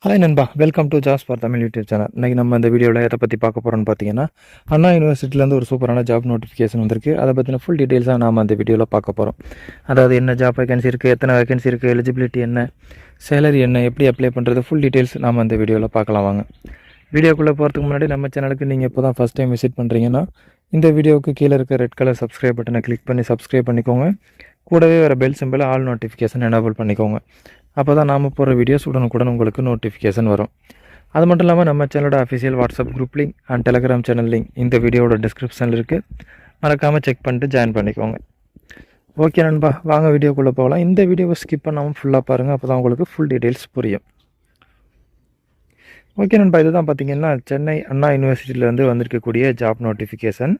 Hi நண்பா, welcome to Jazz for Tamil YouTube channel. இன்றைக்கி நம்ம இந்த வீடியோவில் எதை பற்றி பார்க்க போகிறோம்னு பார்த்தீங்கன்னா, அண்ணா யூனிவர்சிட்டிலேருந்து ஒரு சூப்பரான ஜாப் நோட்டிஃபிகேஷன் வந்திருக்கு. அதை பற்றின ஃபுல் டீட்டெயில்ஸாக நாம் அந்த வீடியோவில் பார்க்க போகிறோம். அதாவது என்ன ஜாப் வேகன்சி இருக்குது, எத்தனை வேகன்சி இருக்குது, எலிஜிபிலிட்டி என்ன, சேலரி என்ன, எப்படி அப்ளை பண்ணுறது, ஃபுல் டீட்டெயில்ஸ் நாம் அந்த வீடியோவில் பார்க்கலாம் வாங்க. வீடியோக்குள்ளே போகிறதுக்கு முன்னாடி நம்ம சேனலுக்கு நீங்கள் இப்போ தான் ஃபஸ்ட் டைம் விசிட் பண்ணுறீங்கன்னா, இந்த வீடியோவுக்கு கீழே இருக்க ரெட் கலர் சப்ஸ்கிரைப் பட்டனை கிளிக் பண்ணி சப்ஸ்கிரைப் பண்ணிக்கோங்க. கூடவே வர bell simple all notification enable பண்ணிக்கோங்க. அப்போ தான் நாம் போகிற வீடியோஸ் உடனுக்குடன் உங்களுக்கு நோட்டிஃபிகேஷன் வரும். அது மட்டும் இல்லாமல் நம்ம சேனலோட official WhatsApp group link and Telegram channel link இந்த வீடியோட டிஸ்கிரிப்ஷனில் இருக்குது. மறக்காமல் செக் பண்ணிட்டு ஜாயின் பண்ணிக்கோங்க. ஓகே நண்பா, வாங்க வீடியோக்குள்ளே போகலாம். இந்த வீடியோவை ஸ்கிப் பண்ணாமல் ஃபுல்லாக பாருங்கள், அப்போ தான் உங்களுக்கு ஃபுல் டீட்டெயில்ஸ் புரியும். ஓகே நண்பா, இதுதான் பார்த்தீங்கன்னா சென்னை அண்ணா யூனிவர்சிட்டியிலேருந்து வந்திருக்கக்கூடிய ஜாப் நோட்டிஃபிகேஷன்.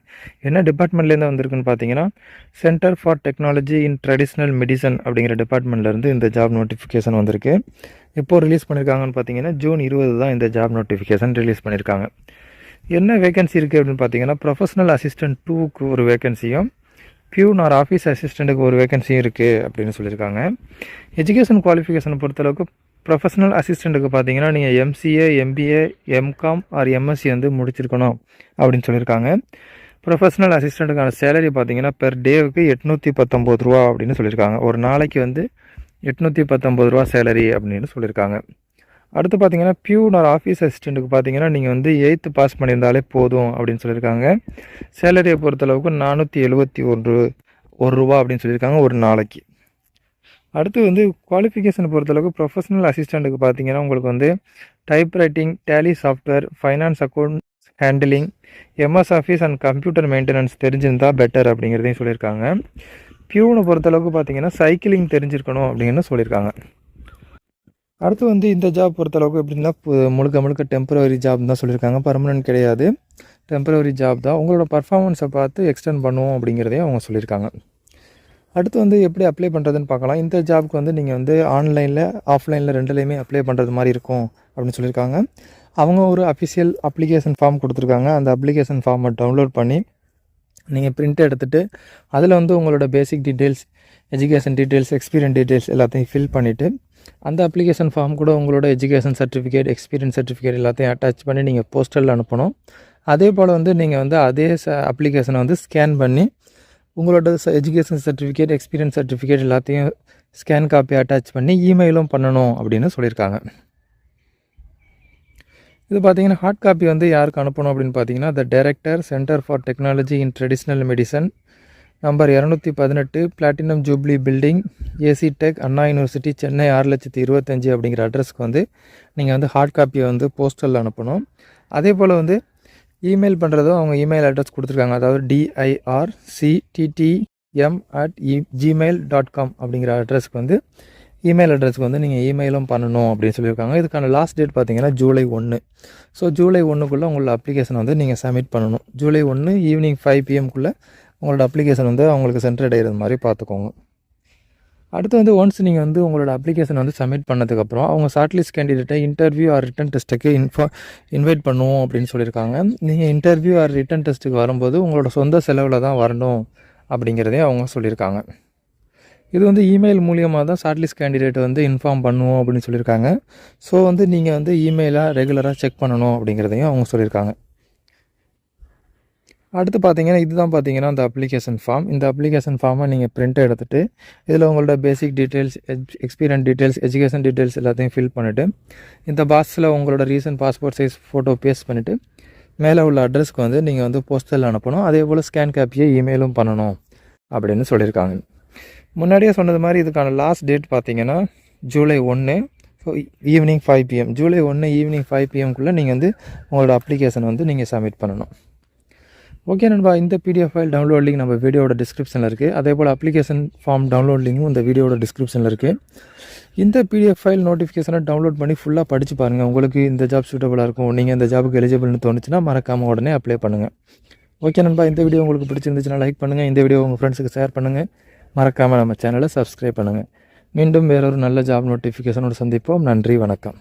என்ன டிபார்ட்மெண்ட்லேருந்து வந்திருக்குன்னு பார்த்தீங்கன்னா, centre for technology in traditional medicine அப்படிங்கிற டிபார்ட்மெண்ட்லேருந்து இந்த ஜாப் நோட்டிஃபிகேஷன் வந்திருக்கு. இப்போது ரிலீஸ் பண்ணியிருக்காங்கன்னு பார்த்தீங்கன்னா ஜூன் 20 தான் இந்த ஜாப் நோட்டிஃபிகேஷன் ரிலீஸ் பண்ணியிருக்காங்க. என்ன வேகன்சி இருக்குது அப்படின்னு பார்த்தீங்கன்னா, ப்ரொஃபஷனல் அசிஸ்டன்ட் 2க்கு ஒரு வேகன்சியும், பியூன் ஆர் ஆஃபீஸ் அசிஸ்டண்ட்டுக்கு ஒரு வேகன்சியும் இருக்குது அப்படின்னு சொல்லியிருக்காங்க. எஜுகேஷன் குவாலிஃபிகேஷனை பொறுத்தளவுக்கு ப்ரொஃபஷனல் அசிஸ்டண்ட்டுக்கு பார்த்தீங்கன்னா நீங்கள் MCA, MBA, MCom or MSc வந்து முடிச்சிருக்கணும் அப்படின்னு சொல்லியிருக்காங்க. ப்ரொஃபஷனல் அசிஸ்டண்ட்டுக்கான சேலரி பார்த்தீங்கன்னா பெர் டேவுக்கு 819 ரூபா அப்படின்னு சொல்லியிருக்காங்க. ஒரு நாளைக்கு வந்து 819 ரூபா சேலரி அப்படின்னு சொல்லியிருக்காங்க. அடுத்து பார்த்தீங்கன்னா பியூன் ஆர் ஆஃபீஸ் அசிஸ்டண்ட்டுக்கு பார்த்தீங்கன்னா நீங்கள் வந்து 8th பாஸ் பண்ணியிருந்தாலே போதும் அப்படின்னு சொல்லியிருக்காங்க. சேலரியை பொறுத்தளவுக்கு 471 ரூபா அப்படின்னு சொல்லியிருக்காங்க ஒரு நாளைக்கு. அடுத்து வந்து குவாலிஃபிகேஷனை பொறுத்தளவுக்கு ப்ரொஃபஷனல் அசிஸ்டண்ட்டுக்கு பார்த்தீங்கன்னா உங்களுக்கு வந்து typewriting, Tally software, finance account handling, MS office and computer maintenance தெரிஞ்சிருந்தால் பெட்டர் அப்படிங்கிறதையும் சொல்லியிருக்காங்க. பியூனை பொறுத்தளவுக்கு பார்த்தீங்கன்னா சைக்கிளிங் தெரிஞ்சிருக்கணும் அப்படின்னு சொல்லியிருக்காங்க. அடுத்து வந்து இந்த ஜாப் பொறுத்தளவுக்கு எப்படின்னா முழுக்க டெம்பரவரி ஜாப் தான் சொல்லியிருக்காங்க. பர்மனன்ட் கிடையாது, டெம்பரவரி ஜாப் தான். உங்களோட பர்ஃபார்மன்ஸை பார்த்து எக்ஸ்டெண்ட் பண்ணுவோம் அப்படிங்கிறதையும் அவங்க சொல்லியிருக்காங்க. அடுத்து வந்து எப்படி அப்ளை பண்ணுறதுன்னு பார்க்கலாம். இந்த ஜாப்க்கு வந்து நீங்கள் வந்து ஆன்லைனில், ஆஃப்லைனில் ரெண்டுலேயுமே அப்ளை பண்ணுறது மாதிரி இருக்கும் அப்படின்னு சொல்லியிருக்காங்க. அவங்க ஒரு அஃபிஷியல் அப்ளிகேஷன் ஃபார்ம் கொடுத்துருக்காங்க. அந்த அப்ளிகேஷன் ஃபார்மை டவுன்லோட் பண்ணி நீங்கள் பிரிண்ட் எடுத்துகிட்டு அதில் வந்து உங்களோட basic details, education details, experience details எல்லாத்தையும் ஃபில் பண்ணிவிட்டு அந்த அப்ளிகேஷன் ஃபார்ம் கூட உங்களோட எஜுகேஷன் சர்டிஃபிகேட், எக்ஸ்பீரியன்ஸ் சர்டிஃபிகேட் எல்லாத்தையும் அட்டாச் பண்ணி நீங்கள் போஸ்டரில் அனுப்பணும். அதே போல் வந்து நீங்கள் வந்து அதே அப்ளிகேஷனை வந்து ஸ்கேன் பண்ணி உங்களோட எஜுகேஷன் சர்டிஃபிகேட், எக்ஸ்பீரியன்ஸ் சர்டிஃபிகேட் எல்லாத்தையும் ஸ்கேன் காப்பி அட்டாச் பண்ணி இமெயிலும் பண்ணணும் அப்படின்னு சொல்லியிருக்காங்க. இது பார்த்தீங்கன்னா ஹார்ட் காப்பி வந்து யாருக்கு அனுப்பணும் அப்படின்னு பார்த்தீங்கன்னா, the director, centre for technology in traditional medicine, number 218, platinum jubilee building, AC tech, Anna university, Chennai 6,25,000 அப்படிங்கிற அட்ரஸ்க்கு வந்து நீங்கள் வந்து ஹார்ட் காப்பியை வந்து போஸ்டலில் அனுப்பணும். அதே போல் வந்து இமெயில் பண்ணுறதும் அவங்க இமெயில் அட்ரஸ் கொடுத்துருக்காங்க. அதாவது dircttm@gmail.com அப்படிங்கிற அட்ரஸ்க்கு வந்து இமெயில் அட்ரஸ்க்கு வந்து நீங்கள் இமெயிலும் பண்ணணும் அப்படின்னு சொல்லியிருக்காங்க. இதுக்கான லாஸ்ட் டேட் பார்த்தீங்கன்னா ஜூலை 1. ஸோ ஜூலை 1க்குள்ளே உங்களோட அப்ளிகேஷன் வந்து நீங்கள் சப்மிட் பண்ணணும். ஜூலை 1 ஈவினிங் 5 PM உங்களோட அப்ளிகேஷன் வந்து அவங்களுக்கு சென்டர் மாதிரி பார்த்துக்கோங்க. அடுத்து வந்து ஒன்ஸ் நீங்கள் வந்து உங்களோட அப்ளிகேஷன் வந்து சப்மிட் பண்ணதுக்கப்புறம் அவங்க ஷார்ட்லிஸ்ட் கேண்டிடேட்டை இன்டர்வியூ ஆர் ரிட்டன் டெஸ்ட்டுக்கு இன்வைட் பண்ணுவோம் அப்படின்னு சொல்லியிருக்காங்க. நீங்கள் இன்டர்வியூ ஆர் ரிட்டன் டெஸ்ட்டுக்கு வரும்போது உங்களோட சொந்த செலவில் தான் வரணும் அப்படிங்கிறதையும் அவங்க சொல்லியிருக்காங்க. இது வந்து இமெயில் மூலியமாக தான் ஷார்ட்லிஸ்ட் கேண்டிடேட் வந்து இன்ஃபார்ம் பண்ணுவோம் அப்படின்னு சொல்லியிருக்காங்க. ஸோ வந்து நீங்கள் வந்து இமெயிலாக ரெகுலராக செக் பண்ணணும் அப்படிங்கிறதையும் அவங்க சொல்லியிருக்காங்க. அடுத்து பார்த்தீங்கன்னா இதுதான் பார்த்தீங்கன்னா அந்த அப்ளிகேஷன் ஃபார்ம். இந்த அப்ளிகேஷன் ஃபார்மை நீங்கள் பிரிண்ட் எடுத்துகிட்டு இதில் உங்களோட basic details, experience details, education details எல்லாத்தையும் ஃபில் பண்ணிவிட்டு இந்த பாக்ஸில் உங்களோட recent passport size photo paste பண்ணிவிட்டு மேலே உள்ள அட்ரஸ்க்கு வந்து நீங்கள் வந்து போஸ்டலில் அனுப்பணும். அதே போல் ஸ்கேன் காப்பியை இமெயிலும் பண்ணணும் அப்படின்னு சொல்லியிருக்காங்க. முன்னாடியே சொன்னது மாதிரி இதுக்கான லாஸ்ட் டேட் பார்த்தீங்கன்னா July 1. So evening 5 PM, July 1 evening 5 PMக்குள்ளே நீங்கள் வந்து உங்களோட அப்ளிகேஷன் வந்து நீங்கள் சப்மிட் பண்ணணும். ஓகே நண்பா, இந்த பிடிஎஃப் ஃபைல் டவுன்லோட் லிங்க் நம்ம வீடியோட டிஸ்கிரிப்ஷனில் இருக்குது. அதே போல் அப்ளிகேஷன் ஃபார்ம் டவுன்லோட் லிங்கும் இந்த வீடியோட டிஸ்கிரிப்ஷனில் இருக்குது. இந்த பிடிஎஃப் ஃபைல் நோட்டிஃபிகேஷனை டவுன்லோட் பண்ணி ஃபுல்லாக படித்து பாருங்கள். உங்களுக்கு இந்த ஜாப் சூட்டபுளாக இருக்கும், நீங்கள் இந்த ஜாபுக்கு எலிஜிபிள்னு தோணுச்சுன்னா மறக்காமல் உடனே அப்ளை பண்ணுங்கள். ஓகே நண்பா, இந்த வீடியோ உங்களுக்கு பிடிச்சிருந்துச்சுன்னா லைக் பண்ணுங்கள். இந்த வீடியோ உங்கள் ஃப்ரெண்ட்ஸுக்கு ஷேர் பண்ணுங்கள். மறக்காமல் நம்ம சேனலை சப்ஸ்கிரைப் பண்ணுங்கள். மீண்டும் வேறொரு நல்ல ஜாப் நோட்டிஃபிகேஷனோடு சந்திப்போம். நன்றி, வணக்கம்.